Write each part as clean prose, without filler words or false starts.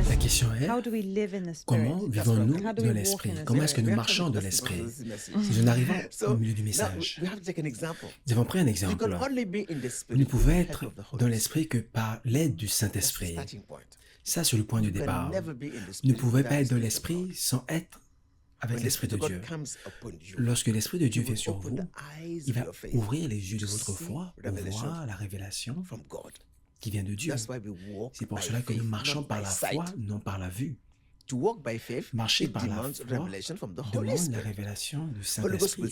La question est, comment comment vivons-nous vivons-nous dans l'esprit? Comment est-ce que nous marchons dans l'esprit? Si nous arrivons au milieu du message, nous avons pris un exemple. Vous ne pouvez être dans l'esprit que par l'aide du Saint-Esprit. Ça, c'est le point de départ. Vous ne pouvez pas être dans l'esprit sans être avec l'Esprit de Dieu. Lorsque l'Esprit de Dieu vient sur vous, il va ouvrir les yeux de votre foi pour voir la révélation qui vient de Dieu. C'est pour cela que nous marchons par la foi, non par la vue. Marcher par la foi demande la révélation du Saint-Esprit.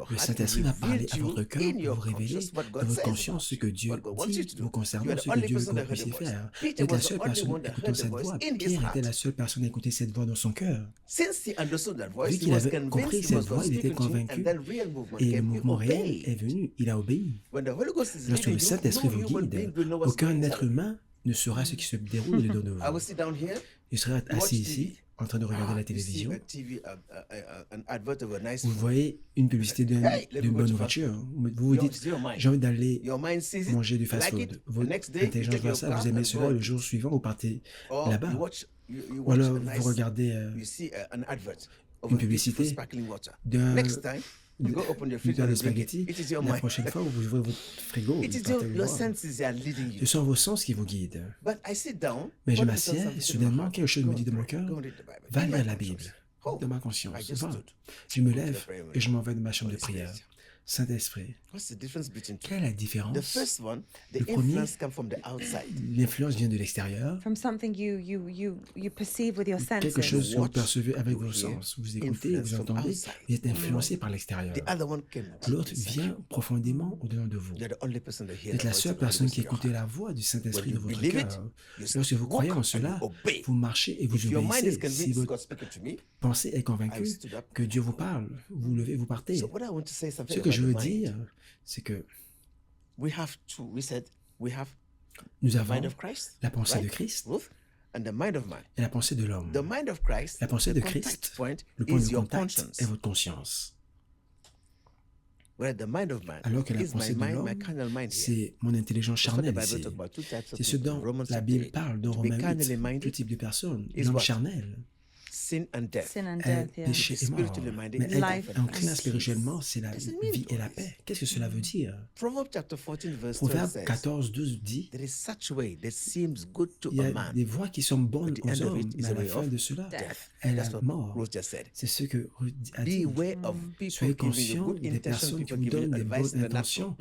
Le Saint-Esprit va parler à votre cœur pour vous révéler dans votre conscience ce que Dieu dit vous concernant, ce que Dieu veut que vous puissiez faire. Vous êtes la seule personne écoutant cette voix. Pierre était la seule personne à écouter cette voix dans son cœur. Vu qu'il avait compris cette voix, il était convaincu et le mouvement réel est venu. Il a obéi. Lorsque le Saint-Esprit vous guide, aucun être humain ne saura ce qui se déroule au-dedans de vous. Je serai assis ici, en train de regarder la télévision. Vous voyez une publicité d'une bonne voiture. Vous vous dites, j'ai envie d'aller manger du fast-food. Votre intelligence voit ça, vous aimez cela, le jour suivant, vous partez là-bas. Ou alors, vous regardez une publicité d'un bouteille de spaghetti. La prochaine fois, vous ouvrez votre frigo, vous partez le voir. Ce sont vos sens qui vous guident. Mais je m'assieds et soudainement, quelque chose me dit de mon cœur, va lire la Bible, dans ma conscience. Va. Je me lève et je m'en vais de ma chambre de prière. Saint-Esprit. Quelle est la différence? Le premier, l'influence vient de l'extérieur. Quelque chose que vous percevez avec vos sens. Vous écoutez, vous entendez, vous êtes influencé par l'extérieur. L'autre vient profondément au-dedans de vous. Vous êtes la seule personne qui écoute la voix du Saint-Esprit de votre cœur. Lorsque vous croyez en cela, vous marchez et vous obéissez. Si votre pensée est convaincue que Dieu vous parle, vous levez, vous partez. Ce que je veux dire, c'est que nous avons la pensée de Christ et la pensée de l'homme. La pensée de Christ, le point de contact est votre conscience. Alors que la pensée de l'homme, c'est mon intelligence charnelle ici. C'est ce dont la Bible parle dans Romains 8, tout type de personnes, l'homme charnel. Péché et mort. Mais être inclin spirituellement, c'est la vie et la paix. Qu'est-ce que cela veut dire? Proverbe 14, 12 dit, il y a des voies qui sont bonnes aux hommes, mais à la fin de cela, est la mort. C'est ce que Ruth a dit. Soyez conscient des personnes qui vous donnent des bonnes intentions,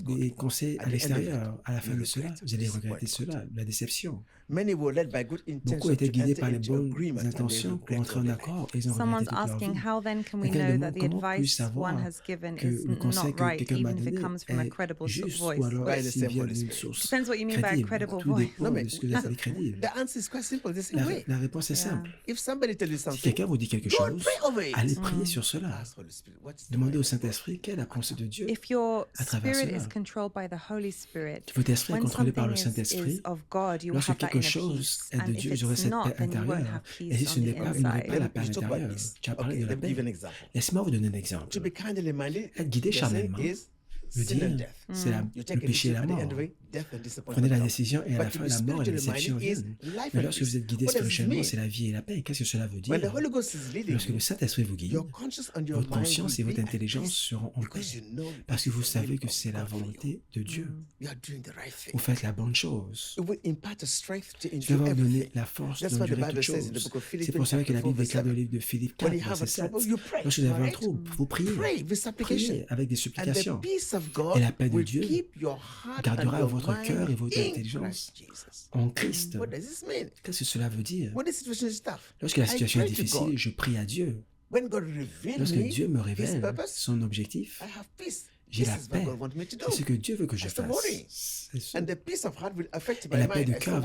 des conseils à l'extérieur. À la fin de cela, vous allez regretter cela, la déception. Beaucoup étaient guidés par les bonnes intentions pour entrer en accord et ils ont regretté toute leur vie. Quelqu'un demande comment puis savoir que le conseil que quelqu'un m'a donné est juste ou alors s'il vient d'une source crédible. Tout dépend de ce que vous appelez crédible. La réponse est simple. Si quelqu'un vous dit quelque chose, allez prier sur cela. Demandez au Saint-Esprit quelle est la pensée de Dieu à travers cela. Si votre esprit est contrôlé par le Saint-Esprit, lorsque quelque chose est de Dieu, vous aurez cette paix intérieure. Et si ce n'est pas, vous n'aurez pas la paix intérieure. Tu as parlé de la paix. Laissez-moi vous donner un exemple. Être guidé charnellement veut dire, c'est le péché et la mort. Prenez la décision et à la fin, la mort et la déception viennent. Mais lorsque vous êtes guidé spirituellement, c'est la vie et la paix. Qu'est-ce que cela veut dire? Lorsque le Saint-Esprit vous guide, votre conscience et votre intelligence seront en paix parce que vous savez que c'est la volonté de Dieu. Vous faites la bonne chose. Dieu va vous donner la force d'endurer toute chose. C'est pour cela que la Bible déclare dans le livre de Philippe 4, verset 7. Lorsque vous avez un trouble, vous priez. Priez avec des supplications. Et la paix de Dieu gardera votre cœur et votre intelligence en Christ. Qu'est-ce que cela veut dire? Lorsque la situation est difficile, je prie à Dieu. Lorsque Dieu me révèle son objectif, j'ai la paix. C'est ce que Dieu veut que je fasse. Et la paix du cœur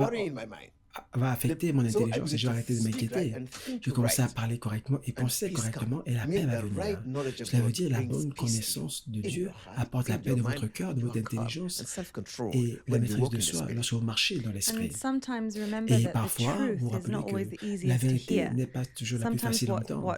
va affecter mon intelligence et je vais arrêter de m'inquiéter. Je vais commencer à parler correctement et penser correctement et la paix va venir. Cela veut dire la bonne connaissance de Dieu apporte la paix de votre cœur, de votre intelligence et la maîtrise de soi lorsque vous marchez dans l'esprit. Et parfois, vous rappelez que la vérité n'est pas toujours la plus facile à entendre.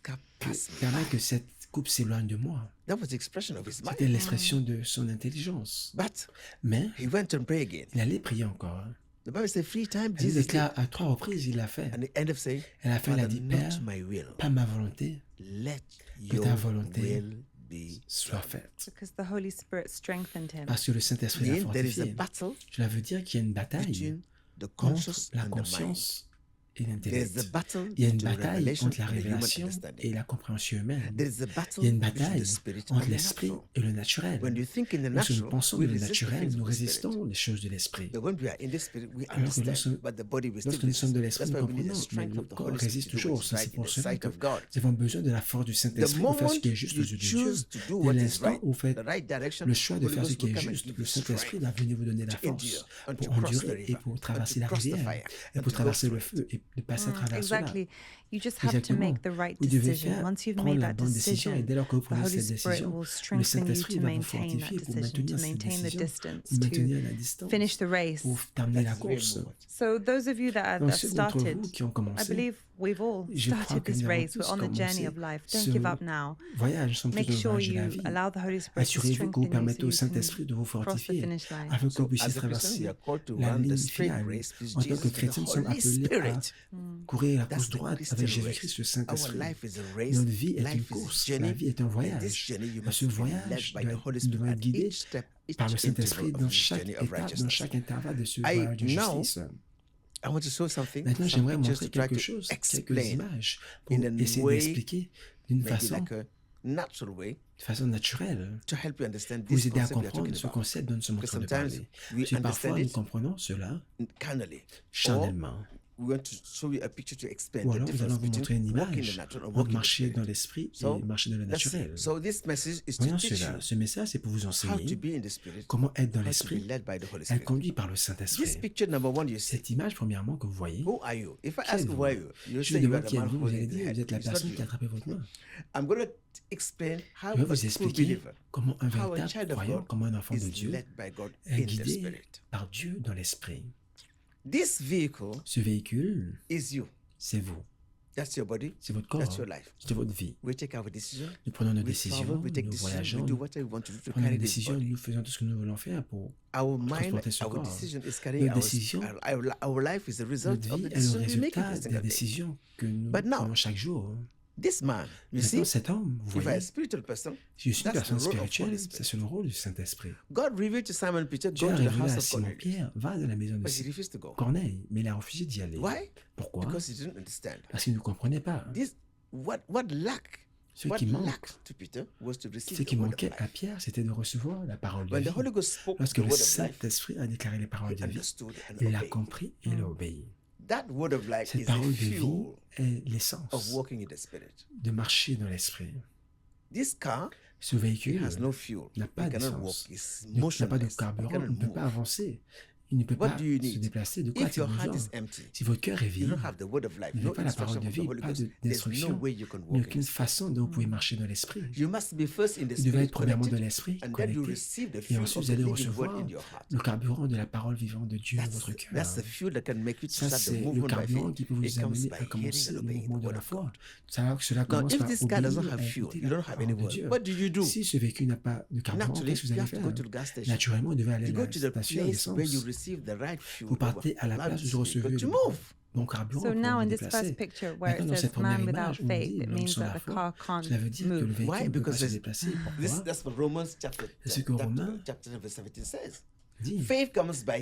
permet que cette coupe s'éloigne de moi. C'était l'expression de son intelligence. Mais il allait prier encore. Il déclare à 3 reprises, il l'a fait. À la fin, il a dit, Père, pas ma volonté, que ta volonté soit faite. Because the Holy Spirit strengthened him. Parce que le Saint-Esprit l'a fortifié. Cela veut dire qu'il y a une bataille entre la conscience et l'intellect. Il y a une bataille entre la révélation et la compréhension humaine. Il y a une bataille entre l'esprit et le naturel. Lorsque nous pensons dans le naturel, nous résistons les choses de l'esprit. Alors que lorsque nous sommes de l'esprit, nous comprenons, mais le corps résiste toujours. C'est pour cela que nous avons besoin de la force du Saint-Esprit pour faire ce qui est juste aux yeux de Dieu. Dès l'instant où vous faites le choix de faire ce qui est juste, le Saint-Esprit va venir vous donner la force pour endurer et pour traverser la rivière et pour traverser le feu et de passer à travers cela. You just have to make the right decision. Once you've made that decision, et dès lors que vous the prenez Holy cette Spirit décision, will le strengthen you Saint-Esprit to va vous maintain that fortifier pour decision, to maintenir cette maintain the décision, distance, pour maintenir to la distance, finish the race. pour terminer la course. So those of you that have Donc ceux d'entre started, vous qui ont I commencé, believe we've all je crois started que this nous avons race. We're tous on the journey commencé of life. ce Don't give up now. voyage, nous sommes tous Make dans le sure voyage de la you vie. allow the Holy Spirit to Assurez-vous que vous strengthen you permettez so au you Saint-Esprit can de vous cross the fortifier finish line. afin que vous puissiez traverser la ligne finale. En tant que chrétiens, nous sommes appelés à courir la course droite avec Jésus-Christ, le Saint-Esprit. Notre vie est une course, la vie est un voyage. À ce voyage, nous devons être guidés par le Saint-Esprit dans chaque étape, dans chaque intervalle de ce voyage de justice. Maintenant, j'aimerais montrer quelque chose, quelques images, pour essayer d'expliquer d'une façon naturelle, pour vous aider à comprendre ce concept dont nous sommes en train de parler. Parce que parfois, nous comprenons cela charnellement. Ou alors, nous allons vous montrer une image entre marcher dans l'esprit et marcher dans le naturel. Voyons cela. Ce message, c'est pour vous enseigner comment être dans l'esprit, être conduit par le Saint-Esprit. Cette image, premièrement, que vous voyez, qui êtes-vous? Je vous demande qui êtes-vous, vous allez dire, vous êtes la personne qui a attrapé votre main. Je vais vous expliquer comment un véritable croyant, comment un enfant de Dieu, est guidé par Dieu dans l'esprit. Ce véhicule, c'est vous. C'est votre corps, c'est votre vie. Nous prenons nos décisions, nous voyageons, nous prenons nos décisions, nous faisons tout ce que nous voulons faire pour transporter ce corps. Notre décision, notre vie est le résultat des décisions que nous prenons chaque jour. Maintenant, cet homme, vous voyez, si je suis une personne spirituelle, c'est le rôle du Saint-Esprit. Dieu a révélé à Simon-Pierre, va dans la maison de Corneille, mais il a refusé d'y aller. Pourquoi? Parce qu'il ne comprenait pas. Ce qui manquait à Pierre, c'était de recevoir la parole de vie. Lorsque le Saint-Esprit a déclaré les paroles de vie, il l'a compris et il a obéi. Cette parole de vie est l'essence de marcher dans l'esprit. Ce véhicule n'a pas d'essence, n'a pas de carburant, il ne peut pas avancer. Il ne peut pas se déplacer. De quoi a-t-il besoin? Si votre cœur est vide, vous n'avez pas la parole de vie, pas d'instruction, il n'y a aucune façon dont vous pouvez marcher dans l'esprit. Vous devez être premièrement dans l'esprit, connecté, et ensuite vous allez recevoir le carburant de la parole vivante de Dieu dans votre cœur. Ça, c'est le carburant qui peut vous amener à commencer le mouvement de la foi. Cela commence par obéir à écouter la parole de Dieu. Si ce véhicule n'a pas de carburant, qu'est-ce que vous allez faire? Naturellement, vous devez aller à la station d'essence. Vous partez à la place où vous recevez le bon carburant pour vous déplacer. Maintenant, dans cette première image, on dit l'homme sans la foi. Cela veut dire que le véhicule ne peut pas se déplacer. Pourquoi? C'est ce que Romains dit.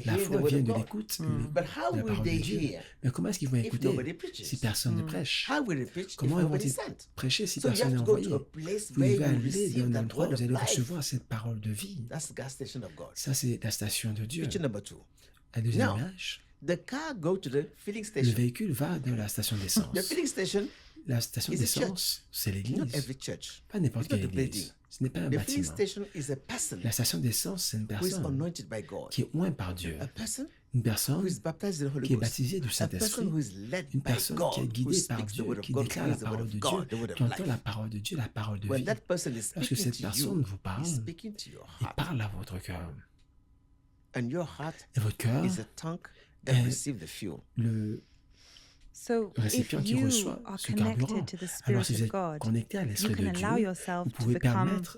La foi vient de l'écoute de la parole de Dieu. Mais comment est-ce qu'ils vont écouter si personne ne prêche? Comment vont-ils prêcher si personne n'est envoyé? Vous devez aller dans un endroit où vous allez recevoir cette parole de vie. Ça, c'est la station de Dieu. La deuxième image, le véhicule va dans la station d'essence. La station d'essence, c'est l'église. Pas n'importe quelle église. Ce n'est pas un bâtiment. La station d'essence, c'est une personne qui est ointe par Dieu. Une personne qui est baptisée du Saint-Esprit. Une personne qui est guidée par Dieu, qui déclare la parole de Dieu, qui entend la parole de Dieu, la parole de vie. Lorsque cette personne vous parle, il parle à votre cœur. Et votre cœur est le récipient qui reçoit ce carburant. Alors si vous êtes connecté à l'Esprit de Dieu, vous pouvez permettre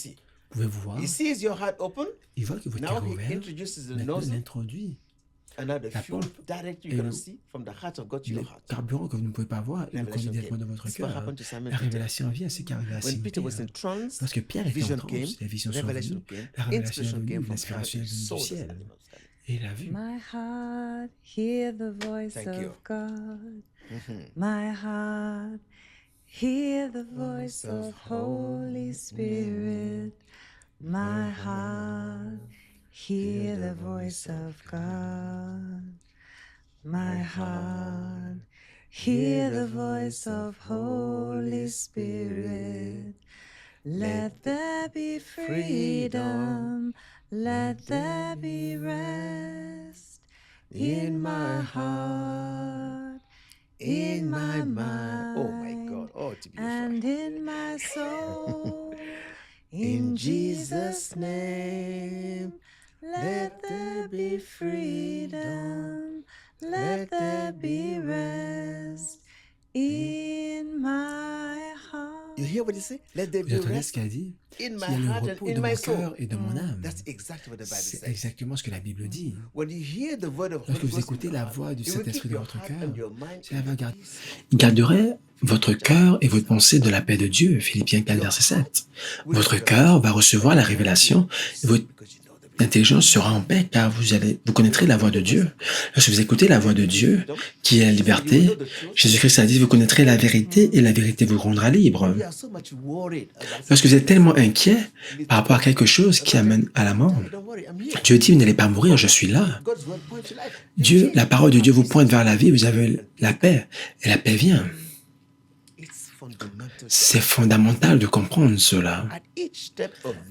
see? Pouvez-vous voir? He sees your heart open. Il voit que votre Now cœur est he ouvert. introduces the Maintenant, il nozzle. introduit And now the la fuel pompe. direct you Et cannot le- see from the heart of God to le your heart. carburant que vous ne pouvez pas voir, il le conduit Revelation directement came. dans votre This is what cœur. happened to Simon La Peter. révélation vient, c'est qu'arrive à When Simon Peter was Pierre. in trance, Lorsque Pierre était vision en transe, came, les visions sont revelation venues, came, la révélation est inspiration venue, came from l'inspiration heaven. est venue Saw du the ciel. something was coming. Et il a vu. My heart, hear the voice Thank you. of God. Mhm. My heart, hear the voice of Holy Spirit. My heart, hear the voice of God. My heart, hear the voice of Holy Spirit. Let there be freedom, let there be rest. in my heart, in my mind. Oh my God. Oh, to be and in my soul. In Jesus' name, let there be freedom, let there be rest in my heart. You hear what he said? Let there Vous be entendez rest ce qu'a dit? in Qu'il my y a le heart and repos in de my mon soul. cœur et de mon âme. That's exactly what the Bible C'est says. exactement ce que la Bible dit. When you hear the word of Lorsque Holy vous Ghost in écoutez your la heart, voix du it will keep Saint-Esprit dans your votre heart cœur, and your mind cela in va peace. garder votre cœur et votre pensée de la paix de Dieu. Philippiens 4, verset 7. Votre cœur va recevoir la révélation et votre intelligence sera en paix car vous connaîtrez la voix de Dieu. Lorsque vous écoutez la voix de Dieu, qui est la liberté, Jésus-Christ a dit, vous connaîtrez la vérité et la vérité vous rendra libre. Lorsque vous êtes tellement inquiet par rapport à quelque chose qui amène à la mort, Dieu dit, vous n'allez pas mourir, je suis là. Dieu, la parole de Dieu vous pointe vers la vie, vous avez la paix et la paix vient. C'est fondamental de comprendre cela.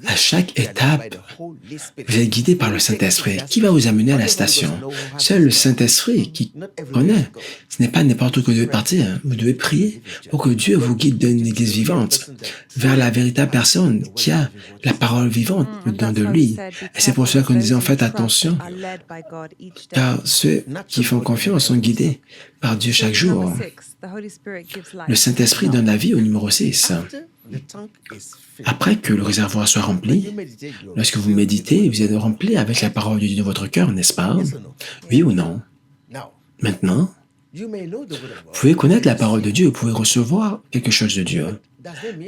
À chaque étape, vous êtes guidé par le Saint-Esprit. Qui va vous amener à la station? Seul le Saint-Esprit qui connaît. Ce n'est pas n'importe où que vous devez partir. Vous devez prier pour que Dieu vous guide dans une église vivante, vers la véritable personne qui a la parole vivante dedans de lui. Et c'est pour cela qu'on disait, en fait, attention, car ceux qui font confiance sont guidés par Dieu chaque jour. Le Saint-Esprit donne la vie au numéro 6. Après que le réservoir soit rempli, lorsque vous méditez, vous êtes rempli avec la parole de Dieu dans votre cœur, n'est-ce pas? Oui ou non? Maintenant, vous pouvez connaître la parole de Dieu, vous pouvez recevoir quelque chose de Dieu.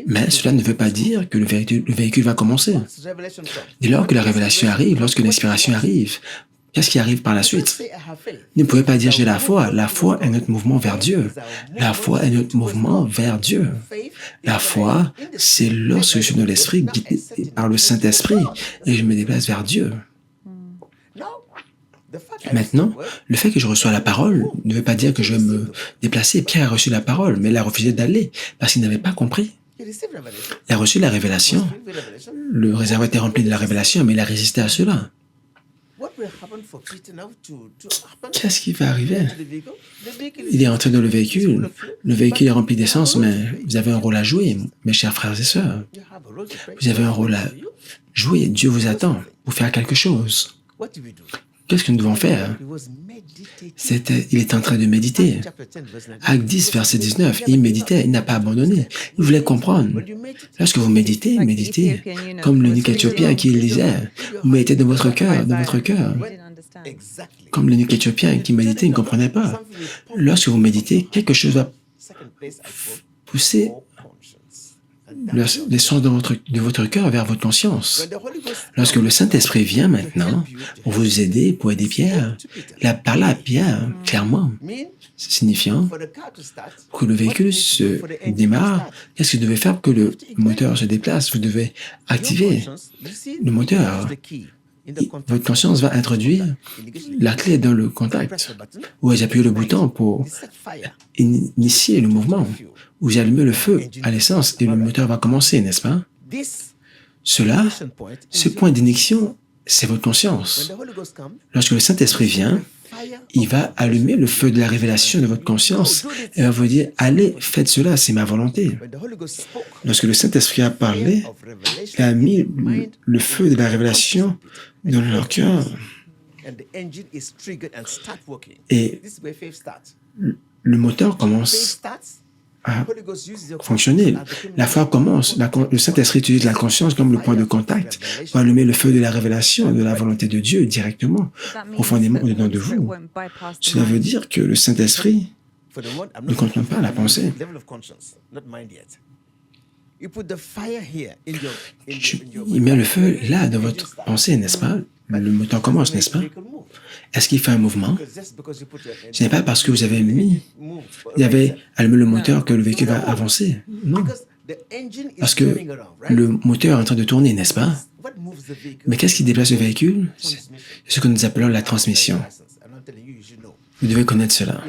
Mais cela ne veut pas dire que le véhicule va commencer. Dès lors que la révélation arrive, lorsque l'inspiration arrive, qu'est-ce qui arrive par la suite? Vous ne pouvez pas dire j'ai la foi. La foi est notre mouvement vers Dieu. La foi est notre mouvement vers Dieu. La foi, c'est lorsque je suis dans l'esprit, guidé par le Saint-Esprit, et je me déplace vers Dieu. Maintenant, le fait que je reçois la parole ne veut pas dire que je vais me déplacer. Pierre a reçu la parole, mais il a refusé d'aller parce qu'il n'avait pas compris. Il a reçu la révélation. Le réservoir était rempli de la révélation, mais il a résisté à cela. Qu'est-ce qui va arriver? Il est entré dans le véhicule est rempli d'essence, mais vous avez un rôle à jouer, mes chers frères et sœurs. Vous avez un rôle à jouer, Dieu vous attend pour faire quelque chose. Qu'est-ce que nous devons faire? Il est en train de méditer. Acte 10, verset 19, il méditait, il n'a pas abandonné. Il voulait comprendre. Lorsque vous méditez, méditez comme l'eunuque éthiopien qui lisait. Vous méditez dans votre cœur, Comme l'eunuque éthiopien qui méditait, il ne comprenait pas. Lorsque vous méditez, quelque chose va pousser l'essence de votre cœur vers votre conscience. Lorsque le Saint-Esprit vient maintenant pour vous aider, pour aider Pierre, il a parlé à Pierre clairement, signifiant que le véhicule se démarre. Qu'est-ce que vous devez faire pour que le moteur se déplace? Vous devez activer le moteur. Votre conscience va introduire la clé dans le contact. Vous appuyez le bouton pour initier le mouvement. Vous allumez le feu à l'essence et le moteur va commencer, n'est-ce pas? Ce point d'injection, c'est votre conscience. Lorsque le Saint-Esprit vient, il va allumer le feu de la révélation de votre conscience et va vous dire, allez, faites cela, c'est ma volonté. Lorsque le Saint-Esprit a parlé, il a mis le feu de la révélation dans leur cœur. Et le moteur commence à fonctionner. La foi commence. Le Saint-Esprit utilise la conscience comme le point de contact pour allumer le feu de la révélation de la volonté de Dieu directement, profondément au-dedans de vous. Cela veut dire que le Saint-Esprit ne contrôle pas la pensée. Il met le feu là dans votre pensée, n'est-ce pas? Le moteur commence, n'est-ce pas? Est-ce qu'il fait un mouvement? Ce n'est pas parce que vous avez allumé le moteur que le véhicule va avancer. Non. Parce que le moteur est en train de tourner, n'est-ce pas? Mais qu'est-ce qui déplace le véhicule? C'est ce que nous appelons la transmission. Vous devez connaître cela.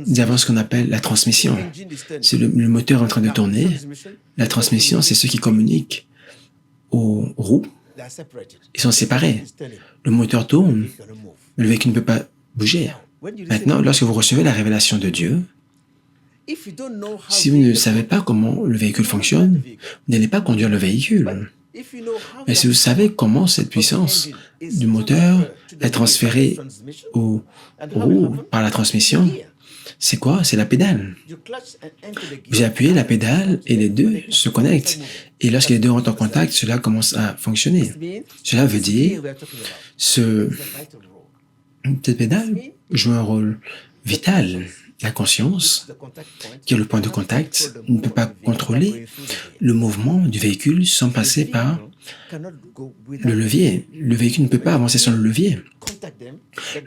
Nous avons ce qu'on appelle la transmission. C'est le moteur en train de tourner. La transmission, c'est ce qui communique aux roues. Ils sont séparés. Le moteur tourne, mais le véhicule ne peut pas bouger. Maintenant, lorsque vous recevez la révélation de Dieu, si vous ne savez pas comment le véhicule fonctionne, vous n'allez pas conduire le véhicule. Mais si vous savez comment cette puissance du moteur est transférée aux roues par la transmission, c'est quoi? C'est la pédale. Vous appuyez la pédale et les deux se connectent. Et lorsque les deux rentrent en contact, cela commence à fonctionner. Cela veut dire cette pédale joue un rôle vital. La conscience, qui est le point de contact, ne peut pas contrôler le mouvement du véhicule sans passer par le levier. Le véhicule ne peut pas avancer sans le levier.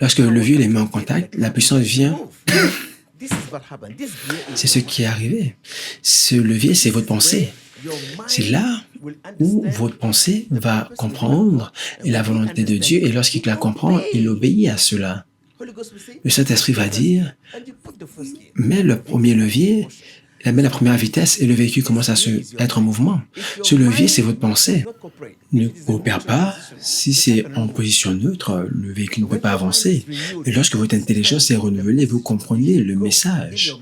Lorsque le levier les met en contact, la puissance vient. C'est ce qui est arrivé. Ce levier, c'est votre pensée. C'est là où votre pensée va comprendre la volonté de Dieu et lorsqu'il la comprend, il obéit à cela. Le Saint-Esprit va dire, mets le premier levier, mets la première vitesse et le véhicule commence à être en mouvement. Ce levier, c'est votre pensée. Ne coopère pas. Si c'est en position neutre, le véhicule ne peut pas avancer. Et lorsque votre intelligence est renouvelée, vous comprenez le message.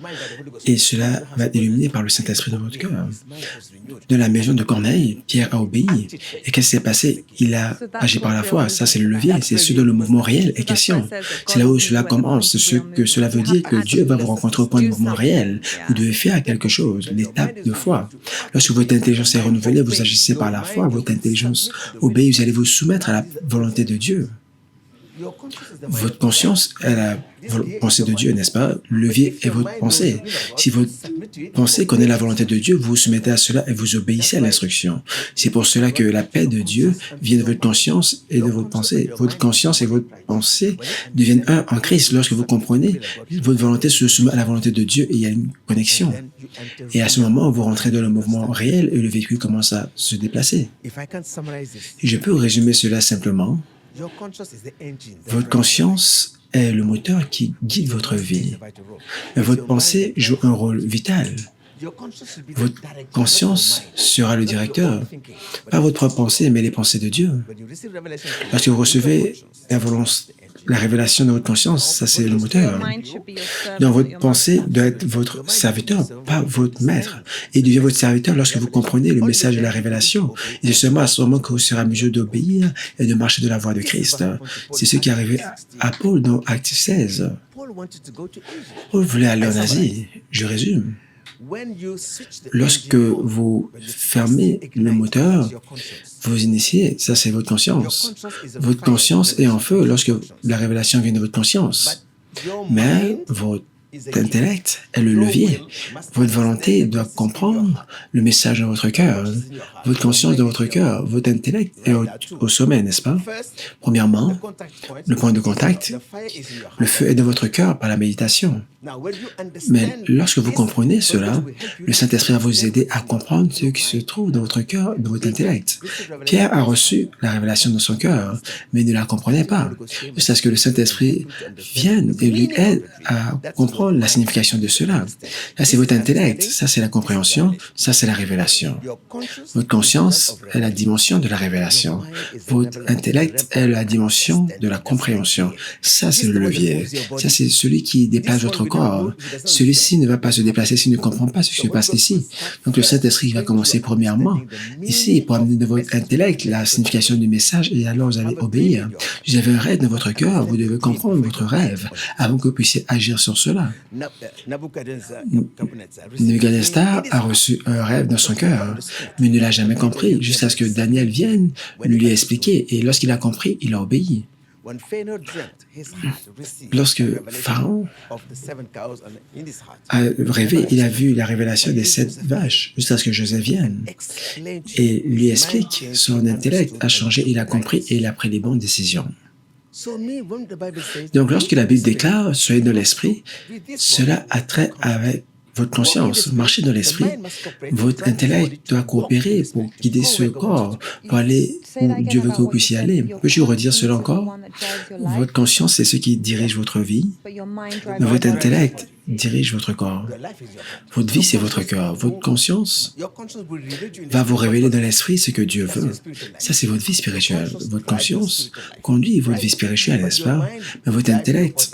Et cela va être illuminé par le Saint-Esprit dans votre cœur. De la maison de Corneille, Pierre a obéi. Et qu'est-ce qui s'est passé? Il a agi par la foi. Ça, c'est le levier. C'est ce dont le mouvement réel est question. C'est là où cela commence. C'est ce que cela veut dire que Dieu va vous rencontrer au point de mouvement réel. Vous devez faire quelque chose, l'étape de foi. Lorsque votre intelligence est renouvelée, vous agissez par la foi. Votre intelligence obéit. Vous allez vous soumettre à la volonté de Dieu. Votre conscience est la pensée de Dieu, n'est-ce pas? Le levier est votre pensée. Si votre pensée connaît la volonté de Dieu, vous vous soumettez à cela et vous obéissez à l'instruction. C'est pour cela que la paix de Dieu vient de votre conscience et de votre pensée. Votre conscience et votre pensée deviennent un en Christ. Lorsque vous comprenez, votre volonté se soumet à la volonté de Dieu et il y a une connexion. Et à ce moment, vous rentrez dans le mouvement réel et le véhicule commence à se déplacer. Je peux résumer cela simplement. Votre conscience est le moteur qui guide votre vie. Mais votre pensée joue un rôle vital. Votre conscience sera le directeur, pas votre propre pensée, mais les pensées de Dieu. Lorsque vous recevez la révélation de votre conscience, ça c'est le moteur. Donc votre pensée doit être votre serviteur, pas votre maître. Et il devient votre serviteur lorsque vous comprenez le message de la révélation. Et c'est seulement à ce moment que vous serez en mesure d'obéir et de marcher de la voie de Christ. C'est ce qui est arrivé à Paul dans Acte 16. Paul voulait aller en Asie. Je résume. Lorsque vous fermez le moteur, vous initiez, ça c'est votre conscience. Votre conscience est en feu lorsque la révélation vient de votre conscience. Mais votre intellect est le levier. Votre volonté doit comprendre le message dans votre cœur. Votre conscience dans votre cœur, votre intellect est au sommet, n'est-ce pas? Premièrement, le point de contact, le feu est dans votre cœur par la méditation. Mais lorsque vous comprenez cela, le Saint-Esprit va vous aider à comprendre ce qui se trouve dans votre cœur, dans votre intellect. Pierre a reçu la révélation dans son cœur, mais il ne la comprenait pas. Jusqu'à ce que le Saint-Esprit vienne et lui aide à comprendre la signification de cela. Là, c'est votre intellect, ça c'est la compréhension, ça c'est la révélation. Votre conscience est la dimension de la révélation. Votre intellect est la dimension de la compréhension. Ça c'est le levier. Ça c'est celui qui déplace votre corps. Celui-ci ne va pas se déplacer s'il ne comprend pas ce qui se passe ici. Donc le Saint-Esprit va commencer premièrement ici pour amener de votre intellect la signification du message et alors vous allez obéir. Vous avez un rêve dans votre cœur, vous devez comprendre votre rêve avant que vous puissiez agir sur cela. Nebuchadnezzar a reçu un rêve dans son cœur, mais il ne l'a jamais compris jusqu'à ce que Daniel vienne lui expliquer et lorsqu'il a compris, il a obéi. Lorsque Pharaon a rêvé, il a vu la révélation des 7 vaches, jusqu'à ce que Joseph vienne et lui explique. Son intellect a changé, il a compris et il a pris les bonnes décisions. Donc, lorsque la Bible déclare « soyez dans l'esprit », cela a trait avec votre conscience. Marchez dans l'esprit, votre intellect doit coopérer pour guider ce corps, pour aller où Dieu veut que vous puissiez aller. Peux-je redire cela encore? Votre conscience, c'est ce qui dirige votre vie, mais votre intellect dirige votre corps. Votre vie, c'est votre cœur. Votre conscience va vous révéler dans l'esprit ce que Dieu veut. Ça, c'est votre vie spirituelle. Votre conscience conduit votre vie spirituelle, n'est-ce pas? Mais votre intellect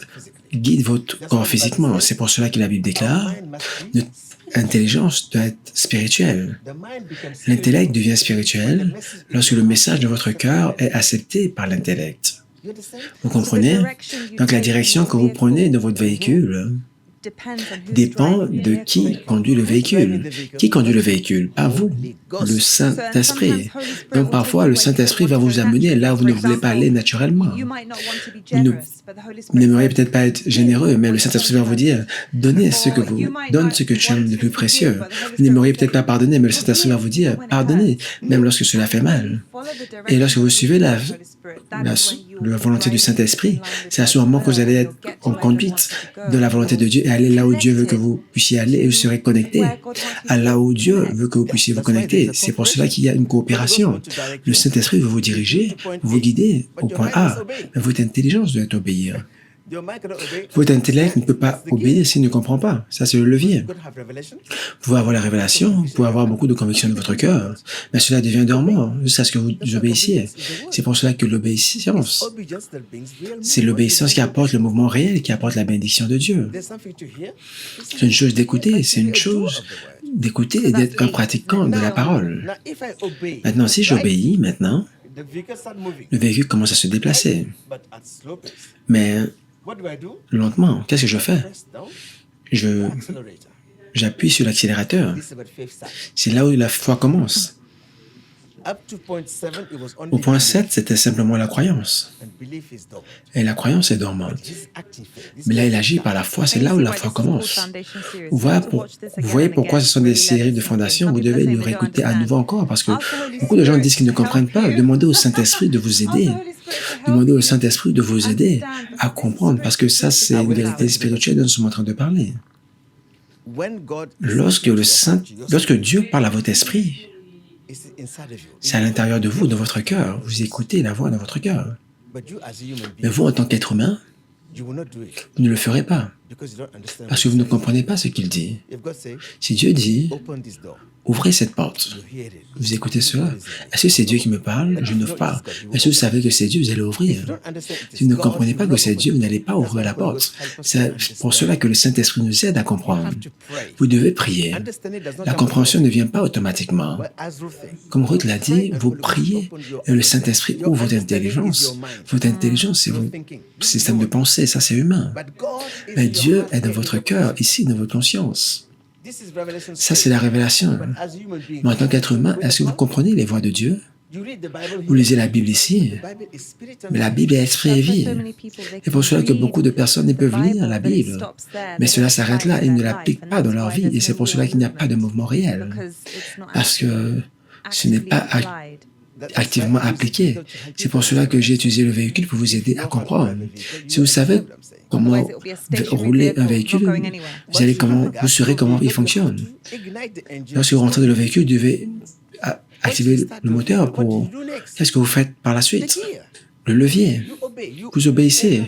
guide votre corps physiquement. C'est pour cela que la Bible déclare notre intelligence doit être spirituelle. L'intellect devient spirituel lorsque le message de votre cœur est accepté par l'intellect. Vous comprenez? Donc la direction que vous prenez de votre véhicule dépend de qui conduit le véhicule. Qui conduit le véhicule? Pas vous, le Saint-Esprit. Donc parfois, le Saint-Esprit va vous amener là où vous ne voulez pas aller naturellement. Vous n'aimeriez peut-être pas être généreux, mais le Saint-Esprit va vous dire, donne ce que tu aimes de plus précieux. Vous n'aimeriez peut-être pas pardonner, mais le Saint-Esprit va vous dire, pardonnez, même lorsque cela fait mal. Et lorsque vous suivez la volonté du Saint-Esprit, c'est à ce moment que vous allez être en conduite de la volonté de Dieu et aller là où Dieu veut que vous puissiez aller et vous serez connecté à là où Dieu veut que vous puissiez vous connecter. C'est pour cela qu'il y a une coopération. Le Saint-Esprit veut vous diriger, vous guider au point A, mais votre intelligence doit obéir. Votre intellect ne peut pas obéir s'il ne comprend pas. Ça, c'est le levier. Vous pouvez avoir la révélation, vous pouvez avoir beaucoup de convictions de votre cœur, mais cela devient dormant jusqu'à ce que vous obéissiez. C'est pour cela que l'obéissance, c'est l'obéissance qui apporte le mouvement réel, qui apporte la bénédiction de Dieu. C'est une chose d'écouter, c'est une chose d'écouter et d'être un pratiquant de la parole. Maintenant, si j'obéis, le véhicule commence à se déplacer. Mais lentement, qu'est-ce que je fais? J'appuie sur l'accélérateur. C'est là où la foi commence. Au point 7, c'était simplement la croyance. Et la croyance est dormante. Mais là, il agit par la foi. C'est là où la foi commence. Vous voyez pourquoi ce sont des séries de fondations. Vous devez les réécouter à nouveau encore parce que beaucoup de gens disent qu'ils ne comprennent pas. Demandez au Saint-Esprit de vous aider. Demandez au Saint-Esprit de vous aider à comprendre parce que ça, c'est une vérité spirituelle dont nous sommes en train de parler. Lorsque Dieu parle à votre esprit, c'est à l'intérieur de vous, dans votre cœur. Vous écoutez la voix dans votre cœur. Mais vous, en tant qu'être humain, vous ne le ferez pas parce que vous ne comprenez pas ce qu'il dit. Si Dieu dit, ouvrez cette porte, vous écoutez cela. Est-ce que c'est Dieu qui me parle? Je n'ouvre pas. Est-ce que vous savez que c'est Dieu? Vous allez ouvrir. Si vous ne comprenez pas que c'est Dieu, vous n'allez pas ouvrir la porte. C'est pour cela que le Saint-Esprit nous aide à comprendre. Vous devez prier. La compréhension ne vient pas automatiquement. Comme Ruth l'a dit, vous priez et le Saint-Esprit ouvre votre intelligence. Votre intelligence, c'est votre système de pensée, ça c'est humain. Mais Dieu est dans votre cœur, ici, dans votre conscience. Ça, c'est la révélation. Mais en tant qu'être humain, est-ce que vous comprenez les voix de Dieu? Vous lisez la Bible ici, mais la Bible est esprit et vie. C'est pour cela que beaucoup de personnes ne peuvent lire la Bible, mais cela s'arrête là, ils ne l'appliquent pas dans leur vie, et c'est pour cela qu'il n'y a pas de mouvement réel, parce que ce n'est pas activement appliqué. C'est pour cela que j'ai utilisé le véhicule pour vous aider à comprendre. Si vous savez comment rouler un véhicule, vous saurez comment il fonctionne. Lorsque vous rentrez dans le véhicule, vous devez activer le moteur pour... Qu'est-ce que vous faites par la suite? Le levier. Vous obéissez.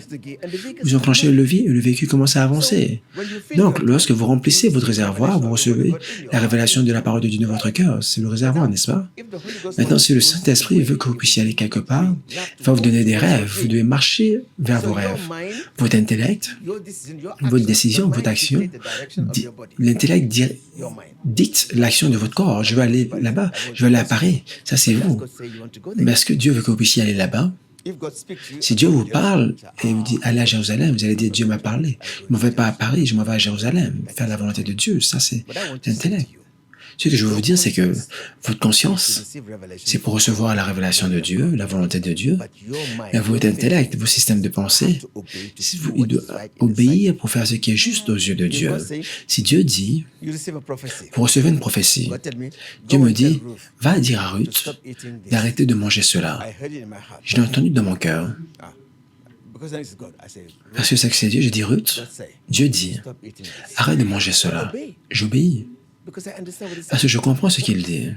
Vous enclenchez le levier et le véhicule commence à avancer. Donc, lorsque vous remplissez votre réservoir, vous recevez la révélation de la parole de Dieu dans votre cœur. C'est le réservoir, n'est-ce pas? Maintenant, si le Saint-Esprit veut que vous puissiez aller quelque part, il va vous donner des rêves. Vous devez marcher vers vos rêves. Votre intellect, votre décision, votre action, l'intellect dicte l'action de votre corps. Je veux aller là-bas, je veux aller à Paris. Ça, c'est vous. Mais est-ce que Dieu veut que vous puissiez aller là-bas? Si Dieu vous parle et vous dit « allez à Jérusalem », vous allez dire « Dieu m'a parlé ». Je ne m'en vais pas à Paris, je m'en vais à Jérusalem, faire la volonté de Dieu. Ça, c'est l'intellect. Ce que je veux vous dire, c'est que votre conscience, c'est pour recevoir la révélation de Dieu, la volonté de Dieu, et votre intellect, vos systèmes de pensée, il doit obéir pour faire ce qui est juste aux yeux de Dieu. Si Dieu dit, vous recevez une prophétie, Dieu me dit, va dire à Ruth d'arrêter de manger cela. Je l'ai entendu dans mon cœur. Parce que c'est Dieu, je dis Ruth, Dieu dit, arrête de manger cela. J'obéis. Parce que je comprends ce qu'il dit.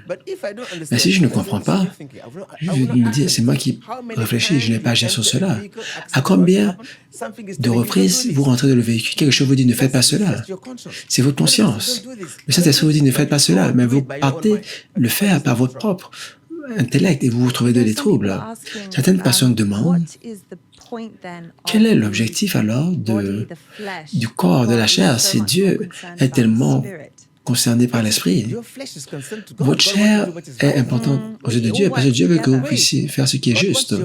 Mais si je ne comprends pas, je me dis, c'est moi qui réfléchis, je n'ai pas agi sur cela. À combien de reprises vous rentrez dans le véhicule, quelque chose vous dit, ne faites pas cela. C'est votre conscience. Le Saint-Esprit vous dit, ne faites pas cela, mais vous partez le faire par votre propre intellect et vous vous trouvez dans des troubles. Certaines personnes demandent, quel est l'objectif alors du corps, de la chair, si Dieu est tellement concerné par l'esprit? Votre chair est importante aux yeux de Dieu parce que Dieu veut que vous puissiez faire ce qui est juste.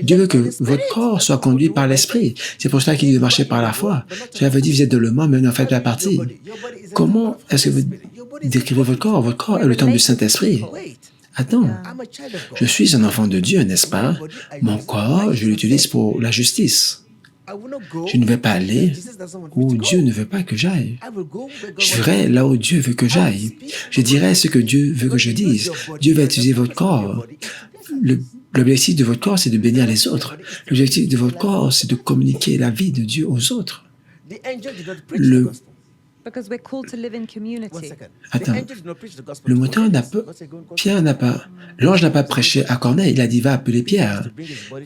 Dieu veut que votre corps soit conduit par l'esprit. C'est pour cela qu'il dit de marcher par la foi. Cela veut dire que vous êtes de l'homme, mais n'en faites pas partie. Comment est-ce que vous décrivez votre corps? Votre corps est le temple du Saint-Esprit. Attends, je suis un enfant de Dieu, n'est-ce pas? Mon corps, je l'utilise pour la justice. Je ne vais pas aller où Dieu ne veut pas que j'aille. Je ferai là où Dieu veut que j'aille. Je dirai ce que Dieu veut que je dise. Dieu va utiliser votre corps. L'objectif de votre corps, c'est de bénir les autres. L'objectif de votre corps, c'est de communiquer la vie de Dieu aux autres. Attends, le moteur l'ange n'a pas prêché à Corneille, il a dit va appeler Pierre.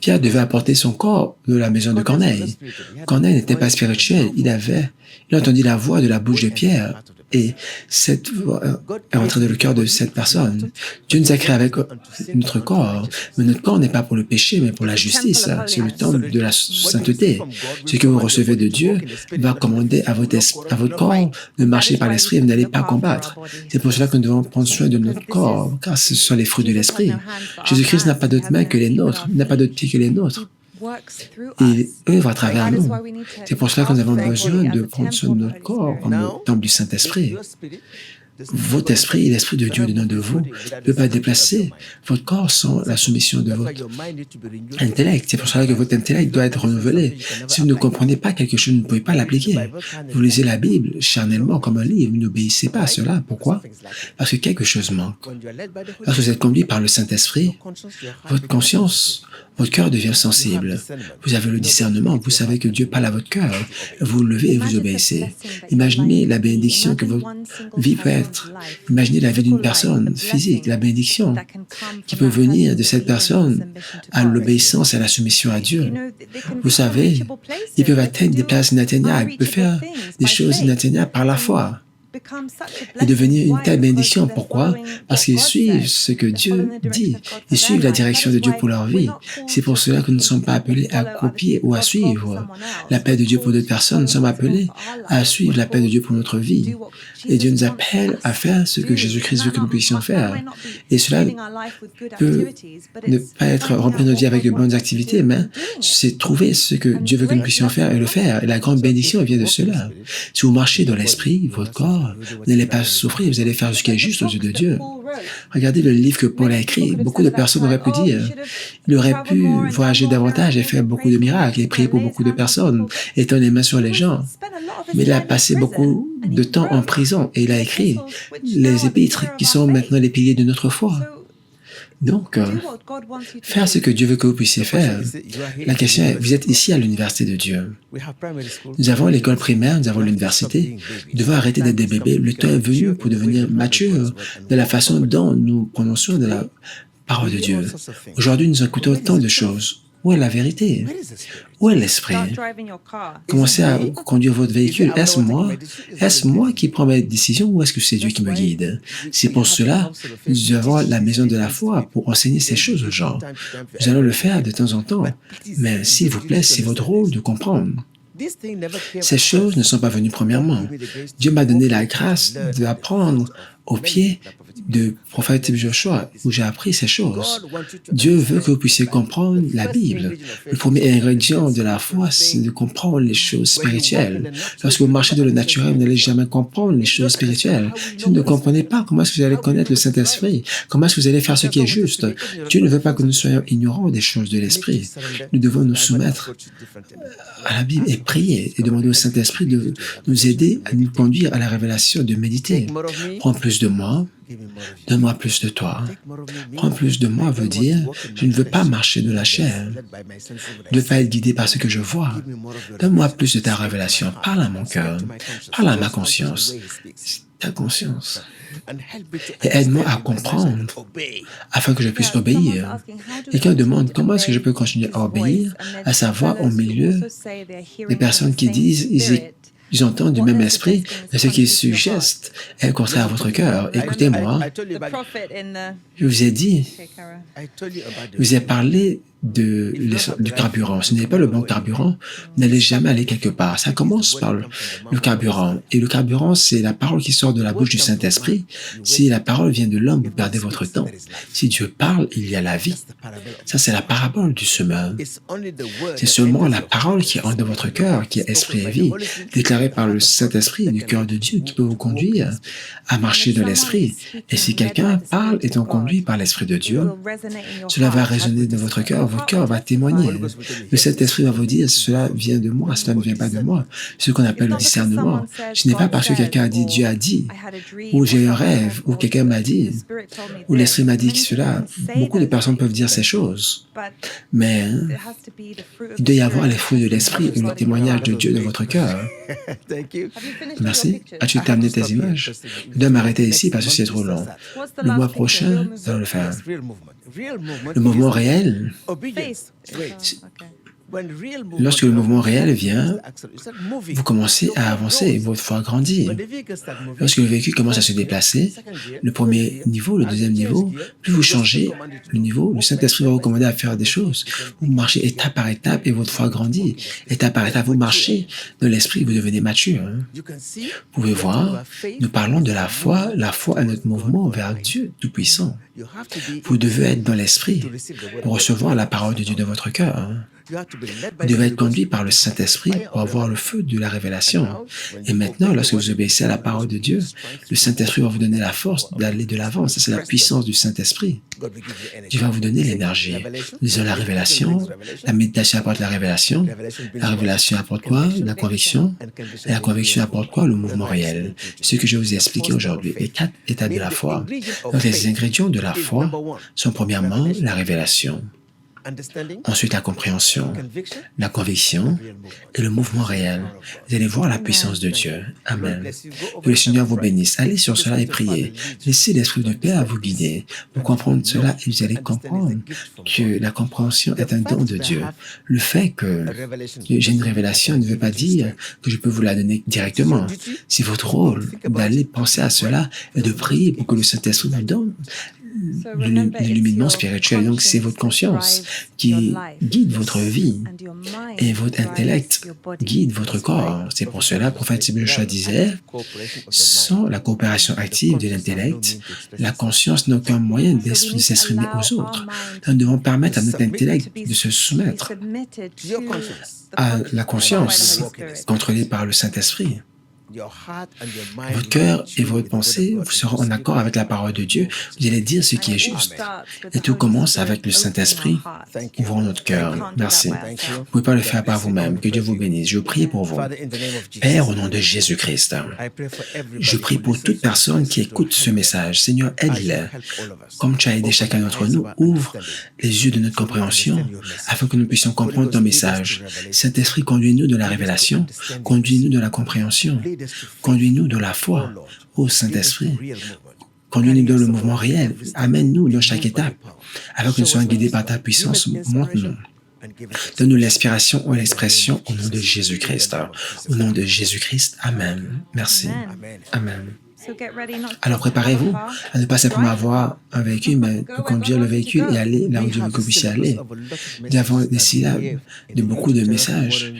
Pierre devait apporter son corps de la maison de Corneille. Corneille n'était pas spirituel, il a entendu la voix de la bouche de Pierre. Et cette voix est entrée dans le cœur de cette personne. Dieu nous a créés avec notre corps, mais notre corps n'est pas pour le péché, mais pour la justice. C'est le temple de la sainteté. Ce que vous recevez de Dieu va commander à votre corps de marcher par l'esprit et vous n'allez pas combattre. C'est pour cela que nous devons prendre soin de notre corps, car ce sont les fruits de l'esprit. Jésus-Christ n'a pas d'autres mains que les nôtres, il n'a pas d'autres pieds que les nôtres. Il œuvre à travers nous. C'est pour cela que nous avons besoin de prendre soin de notre corps comme le temple du Saint-Esprit. Votre esprit et l'esprit de Dieu dedans de vous ne peut pas déplacer votre corps sans la soumission de votre intellect. C'est pour cela que votre intellect doit être renouvelé. Si vous ne comprenez pas quelque chose, vous ne pouvez pas l'appliquer. Vous lisez la Bible charnellement comme un livre, vous n'obéissez pas à cela. Pourquoi? Parce que quelque chose manque. Lorsque vous êtes conduit par le Saint-Esprit, votre conscience, votre cœur devient sensible. Vous avez le discernement, vous savez que Dieu parle à votre cœur. Vous vous levez et vous obéissez. Imaginez la bénédiction que votre vie peut être. Imaginez la vie d'une personne physique, la bénédiction qui peut venir de cette personne à l'obéissance et à la soumission à Dieu. Vous savez, ils peuvent atteindre des places inatteignables, ils peuvent faire des choses inatteignables par la foi et devenir une telle bénédiction. Pourquoi? Parce qu'ils suivent ce que Dieu dit. Ils suivent la direction de Dieu pour leur vie. C'est pour cela que nous ne sommes pas appelés à copier ou à suivre la paix de Dieu pour d'autres personnes. Nous sommes appelés à suivre la paix de Dieu pour notre vie. Et Dieu nous appelle à faire ce que Jésus-Christ veut que nous puissions faire. Et cela peut ne pas être rempli notre vie avec de bonnes activités, mais c'est trouver ce que Dieu veut que nous puissions faire et le faire. Et la grande bénédiction vient de cela. Si vous marchez dans l'esprit, votre corps, vous n'allez pas souffrir, vous allez faire ce qui est juste aux yeux de Dieu. Regardez le livre que Paul a écrit. Beaucoup de personnes auraient pu dire, il aurait pu voyager davantage et faire beaucoup de miracles et prier pour beaucoup de personnes, étendre les mains sur les gens. Mais il a passé beaucoup de temps en prison et il a écrit les épîtres qui sont maintenant les piliers de notre foi. Donc, faire ce que Dieu veut que vous puissiez faire. La question est, vous êtes ici à l'université de Dieu. Nous avons l'école primaire, nous avons l'université. Nous devons arrêter d'être des bébés. Le temps est venu pour devenir mature de la façon dont nous prononçons de la parole de Dieu. Aujourd'hui, nous écoutons tant de choses. Où est la vérité? Où est l'esprit? Commencez à conduire votre véhicule. Est-ce moi qui prends mes décisions ou est-ce que c'est Dieu qui me guide? C'est pour cela que nous avons la maison de la foi pour enseigner ces choses aux gens. Nous allons le faire de temps en temps. Mais s'il vous plaît, c'est votre rôle de comprendre. Ces choses ne sont pas venues premièrement. Dieu m'a donné la grâce d'apprendre au pied de prophète Joshua, où j'ai appris ces choses. Dieu veut que vous puissiez comprendre la Bible. Le premier ingrédient de la foi, c'est de comprendre les choses spirituelles. Lorsque vous marchez dans le naturel, vous n'allez jamais comprendre les choses spirituelles. Si vous ne comprenez pas, comment est-ce que vous allez connaître le Saint-Esprit? Comment est-ce que vous allez faire ce qui est juste? Dieu ne veut pas que nous soyons ignorants des choses de l'Esprit. Nous devons nous soumettre à la Bible et prier et demander au Saint-Esprit de nous aider à nous conduire à la révélation, de méditer. Prends plus de moi, donne-moi plus de toi. Prends plus de moi veut dire, je ne veux pas marcher de la chair. Je ne veux pas être guidé par ce que je vois. Donne-moi plus de ta révélation. Parle à mon cœur. Parle à ma conscience. ta conscience. Et aide-moi à comprendre afin que je puisse obéir. Quelqu'un demande comment est-ce que je peux continuer à obéir, à savoir au milieu des personnes qui disent ils entendent du même esprit, mais ce qu'ils suggèrent est contraire à votre cœur. Écoutez-moi, je vous ai dit, je vous ai parlé du carburant. Ce n'est pas le bon carburant, vous n'allez jamais aller quelque part. Ça commence par le carburant. Et le carburant, c'est la parole qui sort de la bouche du Saint-Esprit. Si la parole vient de l'homme, vous perdez votre temps. Si Dieu parle, il y a la vie. Ça, c'est la parabole du semeur. C'est seulement la parole qui entre dans votre cœur, qui est esprit et vie, déclarée par le Saint-Esprit du cœur de Dieu, qui peut vous conduire à marcher dans l'esprit. Et si quelqu'un parle étant conduit par l'Esprit de Dieu, cela va résonner dans votre cœur va témoigner. Le Saint-Esprit va vous dire, cela vient de moi, cela ne vient pas de moi. Ce qu'on appelle le discernement. Ce n'est pas parce que quelqu'un a dit, Dieu a dit, ou j'ai un rêve, ou quelqu'un m'a dit, ou l'Esprit m'a dit que cela. Beaucoup de personnes peuvent dire ces choses. Mais il doit y avoir les fruits de l'Esprit et le témoignage de Dieu dans votre cœur. Merci. As-tu terminé tes images? Je dois m'arrêter ici parce que c'est trop long. Le mois prochain, nous allons le faire. Le mouvement réel, lorsque le mouvement réel vient, vous commencez à avancer, votre foi grandit. Lorsque le véhicule commence à se déplacer, le premier niveau, le deuxième niveau, plus vous changez le niveau, le Saint-Esprit va vous commander à faire des choses. Vous marchez étape par étape et votre foi grandit. Étape par étape, vous marchez dans l'Esprit, vous devenez mature. Vous pouvez voir, nous parlons de la foi est notre mouvement vers Dieu Tout-Puissant. Vous devez être dans l'Esprit pour recevoir la parole de Dieu dans votre cœur. Vous devez être conduit par le Saint-Esprit pour avoir le feu de la révélation. Et maintenant, lorsque vous obéissez à la parole de Dieu, le Saint-Esprit va vous donner la force d'aller de l'avant. Ça, c'est la puissance du Saint-Esprit. Dieu va vous donner l'énergie. Nous disons la révélation, la méditation apporte la révélation apporte quoi? La conviction. Et la conviction apporte quoi? Le mouvement réel. Ce que je vous ai expliqué aujourd'hui, les 4 états de la foi. Donc, les ingrédients de la foi sont premièrement la révélation. Ensuite, la compréhension, la conviction et le mouvement réel. Vous allez voir la puissance de Dieu. Amen. Que le Seigneur vous bénisse. Allez sur cela et priez. Laissez l'Esprit du Père vous guider. Pour comprendre cela, et vous allez comprendre que la compréhension est un don de Dieu. Le fait que j'ai une révélation ne veut pas dire que je peux vous la donner directement. C'est votre rôle d'aller penser à cela et de prier pour que le Saint-Esprit vous donne l'illuminement spirituel. Donc, c'est votre conscience qui guide votre vie et votre intellect guide votre corps. C'est pour cela, le prophète Joshua disait, sans la coopération active de l'intellect, la conscience n'a aucun moyen de s'exprimer aux autres. Nous devons permettre à notre intellect de se soumettre à la conscience contrôlée par le Saint-Esprit. Votre cœur et votre pensée seront en accord avec la parole de Dieu. Vous allez dire ce qui est juste. Et tout commence avec le Saint-Esprit. Ouvrons notre cœur. Merci. Vous ne pouvez pas le faire par vous-même. Que Dieu vous bénisse. Je prie pour vous. Père, au nom de Jésus-Christ, je prie pour toute personne qui écoute ce message. Seigneur, aide-les. Comme tu as aidé chacun d'entre nous, ouvre les yeux de notre compréhension afin que nous puissions comprendre ton message. Saint-Esprit, conduis-nous de la révélation. Conduis-nous de la compréhension. Conduis-nous dans la foi, ô Saint-Esprit. Conduis-nous dans le mouvement réel. Amène-nous dans chaque étape, afin que nous soyons guidés par ta puissance. Montre-nous. Donne-nous l'inspiration ou l'expression au nom de Jésus-Christ. Au nom de Jésus-Christ. Amen. Merci. Amen. Alors préparez-vous à ne pas simplement avoir un véhicule, mais de conduire le véhicule et aller là où Dieu veut que vous puissiez aller. Nous avons des syllabes de beaucoup de messages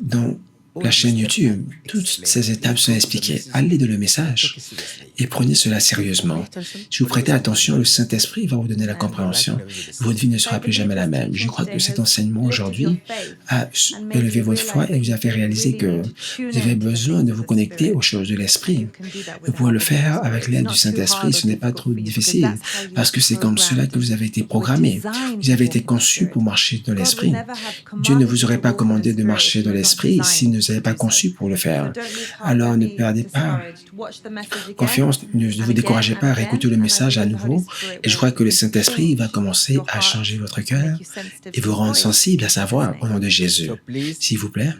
dont la chaîne YouTube, toutes ces étapes sont expliquées. Allez dans le message et prenez cela sérieusement. Si vous prêtez attention, le Saint-Esprit va vous donner la compréhension. Votre vie ne sera plus jamais la même. Je crois que cet enseignement aujourd'hui a élevé votre foi et vous a fait réaliser que vous avez besoin de vous connecter aux choses de l'Esprit. Vous pouvez le faire avec l'aide du Saint-Esprit. Ce n'est pas trop difficile parce que c'est comme cela que vous avez été programmé. Vous avez été conçu pour marcher dans l'Esprit. Dieu ne vous aurait pas commandé de marcher dans l'Esprit si nous n'avez pas conçu pour le faire. Alors ne perdez pas confiance, ne vous découragez pas à réécouter le message à nouveau. Et je crois que le Saint-Esprit va commencer à changer votre cœur et vous rendre sensible à sa voix au nom de Jésus. S'il vous plaît,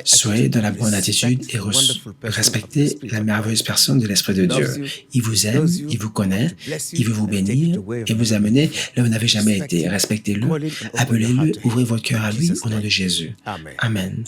soyez dans la bonne attitude et respectez la merveilleuse personne de l'Esprit de Dieu. Il vous aime, il vous connaît, il veut vous bénir et vous amener là où vous n'avez jamais été. Respectez-le, appelez-le, ouvrez votre cœur à lui au nom de Jésus. Amen.